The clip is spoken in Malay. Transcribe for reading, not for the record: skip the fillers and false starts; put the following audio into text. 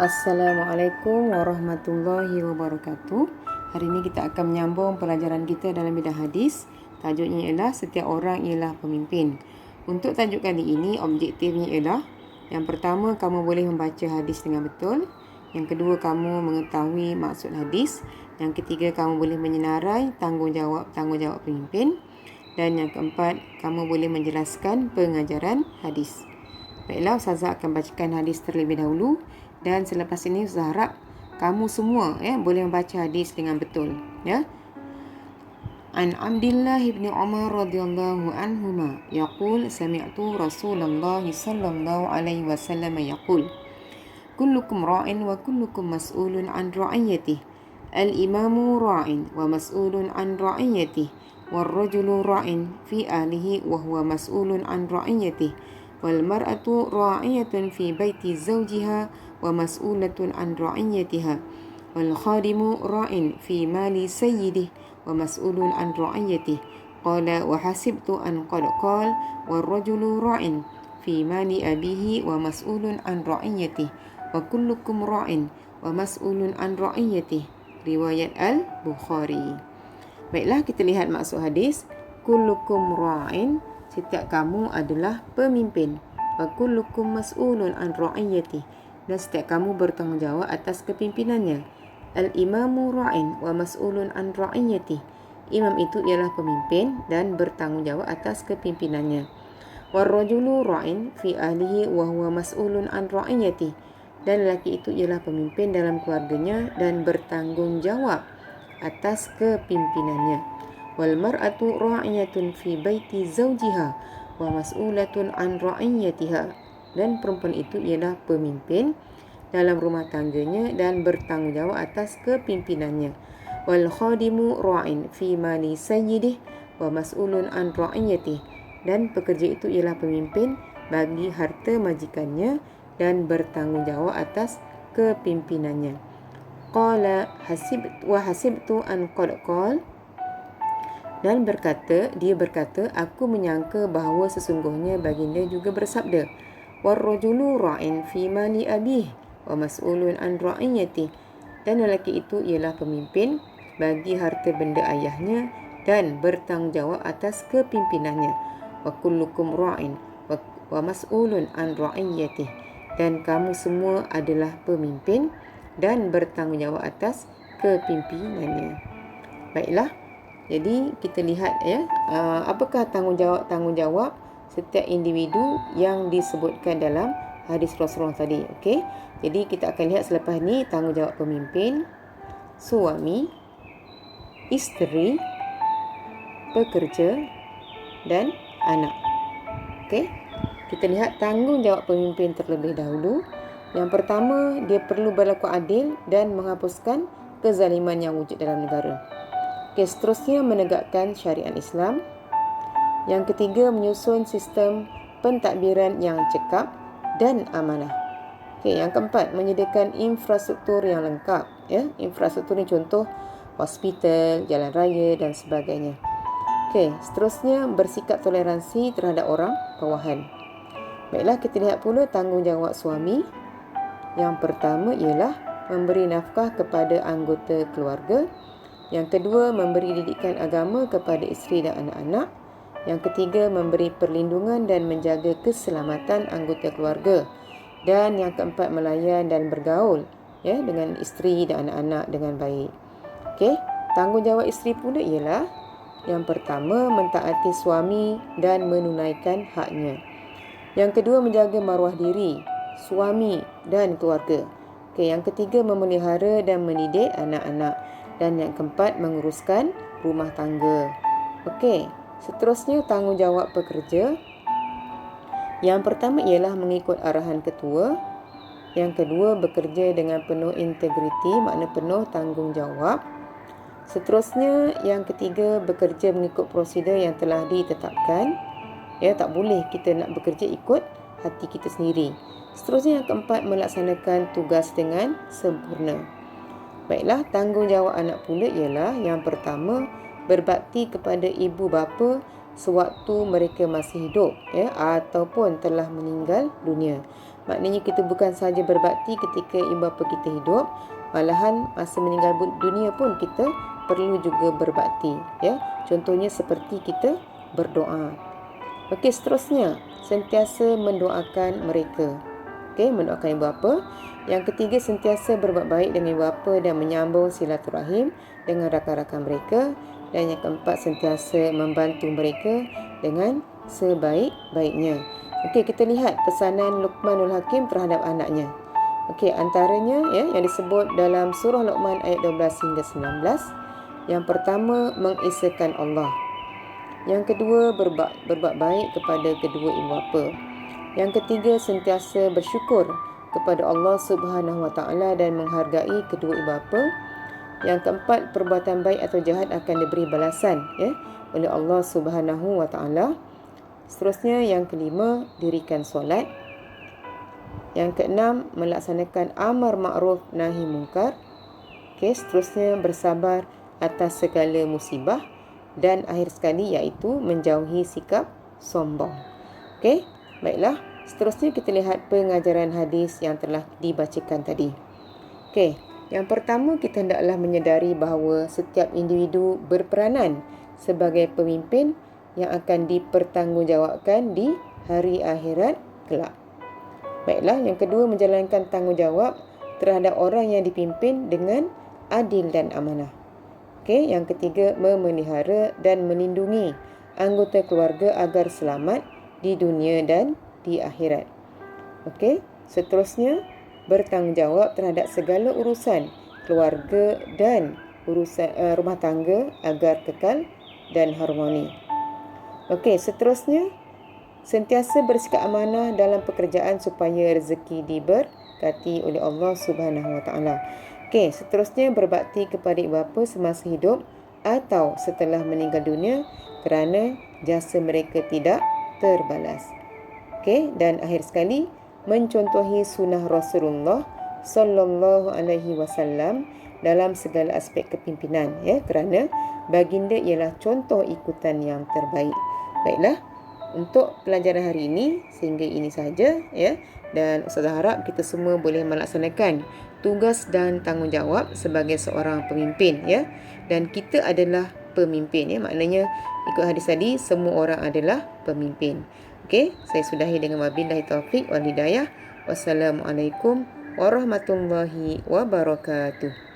Assalamualaikum warahmatullahi wabarakatuh. Hari ini kita akan menyambung pelajaran kita dalam bidang hadis. Tajuknya ialah setiap orang ialah pemimpin. Untuk tajuk kali ini, objektifnya ialah yang pertama, kamu boleh membaca hadis dengan betul. Yang kedua, kamu mengetahui maksud hadis. Yang ketiga, kamu boleh menyenarai tanggungjawab pemimpin. Dan yang keempat, kamu boleh menjelaskan pengajaran hadis. Baiklah, Ustazah akan bacakan hadis terlebih dahulu. Dan selepas ini Ustazah harap kamu semua boleh membaca hadis dengan betul. An Abdullah bin Umar radhiyallahu anhuma yaqul sami'tu Rasulullah sallallahu alaihi wasallam yaqul kullukum ra'in wa kullukum mas'ulun an ra'iyatihi al-imamu ra'in wa mas'ulun an ra'iyatihi wal-rajulu ra'in fi ahlihi wa huwa mas'ulun an ra'iyatihi wal-mar'atu ra'iyatun fi baiti zawjiha wa mas'ulatun an ra'iyatiha wal-khadimu ra'in fi mali sayyidihi wa mas'ulun an ra'iyatihi qala wa hasibtu an qad qala wal-rajulu ra'in fi mali abihi wa mas'ulun an ra'iyatihi wa kullukum ra'in wa mas'ulun an ra'iyatihi. Riwayat Al-Bukhari. Baiklah, kita lihat maksud hadis. Kullukum ra'in, setiap kamu adalah pemimpin. Wa kullukum mas'ulun an ra'iyatihi, dan setiap kamu bertanggungjawab atas kepimpinannya. Al-imamu ra'in wa mas'ulun an ra'iyatihi, imam itu ialah pemimpin dan bertanggungjawab atas kepimpinannya. War-rajulu ra'in fi ahlihi wa huwa mas'ulun an ra'iyatihi, dan lelaki itu ialah pemimpin dalam keluarganya dan bertanggungjawab atas kepimpinannya. Wal mar'atu ra'iyatun fi baiti zawjiha wa mas'ulatun an ra'iyatiha, dan perempuan itu ialah pemimpin dalam rumah tangganya dan bertanggungjawab atas kepimpinannya. Wal khadimu ra'in fi mali sayyidihi wa mas'ulun an ra'iyatihi, dan pekerja itu ialah pemimpin bagi harta majikannya dan bertanggungjawab atas kepimpinannya. Qala hasibtu an qad qala, dan dia berkata, aku menyangka bahawa sesungguhnya baginda juga bersabda, war-rajulu ra'in fi mali abih wa mas'ulun an ra'iyatihi, dan lelaki itu ialah pemimpin bagi harta benda ayahnya dan bertanggungjawab atas kepimpinannya. Wa kullukum ra'in wa mas'ulun an ra'iyatihi, dan kamu semua adalah pemimpin dan bertanggungjawab atas kepimpinannya. Baiklah, jadi kita lihat apakah tanggungjawab setiap individu yang disebutkan dalam hadis Rasulullah tadi. Okey. Jadi kita akan lihat selepas ni tanggungjawab pemimpin, suami, isteri, pekerja dan anak. Okey. Kita lihat tanggungjawab pemimpin terlebih dahulu. Yang pertama, dia perlu berlaku adil dan menghapuskan kezaliman yang wujud dalam negara. Okey, seterusnya menegakkan syariat Islam. Yang ketiga, menyusun sistem pentadbiran yang cekap dan amanah. Okey, yang keempat, menyediakan infrastruktur yang lengkap. Infrastruktur ni contoh hospital, jalan raya dan sebagainya. Okey, seterusnya bersikap toleransi terhadap orang bawahan. Baiklah, kita lihat pula tanggungjawab suami. Yang pertama ialah memberi nafkah kepada anggota keluarga. Yang kedua, memberi didikan agama kepada isteri dan anak-anak. Yang ketiga, memberi perlindungan dan menjaga keselamatan anggota keluarga. Dan yang keempat, melayan dan bergaul dengan isteri dan anak-anak dengan baik. Okey, tanggungjawab isteri pula ialah yang pertama, mentaati suami dan menunaikan haknya. Yang kedua, menjaga maruah diri suami dan keluarga. Okey, yang ketiga, memelihara dan mendidik anak-anak. Dan yang keempat, menguruskan rumah tangga. Okey, seterusnya tanggungjawab pekerja. Yang pertama ialah mengikut arahan ketua. Yang kedua, bekerja dengan penuh integriti, makna penuh tanggungjawab. Seterusnya, yang ketiga, bekerja mengikut prosedur yang telah ditetapkan. Tak boleh kita nak bekerja ikut hati kita sendiri. Seterusnya, yang keempat, melaksanakan tugas dengan sempurna. Baiklah, tanggungjawab anak pula ialah yang pertama, berbakti kepada ibu bapa sewaktu mereka masih hidup ataupun telah meninggal dunia. Maknanya kita bukan sahaja berbakti ketika ibu bapa kita hidup, malahan masa meninggal dunia pun kita perlu juga berbakti, ya. Contohnya seperti kita berdoa. Okey, seterusnya sentiasa mendoakan mereka. Okey, mendoakan ibu bapa. Yang ketiga, sentiasa berbuat baik dengan ibu bapa dan menyambung silaturahim dengan rakan-rakan mereka. Dan yang keempat, sentiasa membantu mereka dengan sebaik-baiknya. Okey, kita lihat pesanan Luqmanul Hakim terhadap anaknya. Okey, antaranya yang disebut dalam surah Luqman ayat 12 hingga 19. Yang pertama, mengesahkan Allah. Yang kedua, berbuat baik kepada kedua ibu bapa. Yang ketiga, sentiasa bersyukur kepada Allah Subhanahu Wa Taala dan menghargai kedua ibu bapa. Yang keempat, perbuatan baik atau jahat akan diberi balasan oleh Allah Subhanahu Wa Taala. Seterusnya, yang kelima, dirikan solat. Yang keenam, melaksanakan amar ma'ruf nahi mungkar. Okey, seterusnya bersabar atas segala musibah. Dan akhir sekali iaitu menjauhi sikap sombong. Okey, baiklah. Seterusnya kita lihat pengajaran hadis yang telah dibacakan tadi. Okey, yang pertama kita hendaklah menyedari bahawa setiap individu berperanan sebagai pemimpin yang akan dipertanggungjawabkan di hari akhirat kelak. Baiklah, yang kedua, menjalankan tanggungjawab terhadap orang yang dipimpin dengan adil dan amanah. Okey, yang ketiga, memelihara dan melindungi anggota keluarga agar selamat di dunia dan di akhirat. Okey, seterusnya, bertanggungjawab terhadap segala urusan keluarga dan urusan rumah tangga agar kekal dan harmoni. Okey, seterusnya, sentiasa bersikap amanah dalam pekerjaan supaya rezeki diberkati oleh Allah Subhanahu Wa Taala. Okey, seterusnya berbakti kepada ibu bapa semasa hidup atau setelah meninggal dunia kerana jasa mereka tidak terbalas. Okey, dan akhir sekali mencontohi sunnah Rasulullah sallallahu alaihi wasallam dalam segala aspek kepimpinan, kerana baginda ialah contoh ikutan yang terbaik. Baiklah, untuk pelajaran hari ini sehingga ini sahaja, dan Ustazah harap kita semua boleh melaksanakan tugas dan tanggungjawab sebagai seorang pemimpin, dan kita adalah pemimpin, maknanya ikut hadis tadi semua orang adalah pemimpin. Okey, saya sudahi dengan wabillahi taufik wal hidayah. Wassalamualaikum warahmatullahi wabarakatuh.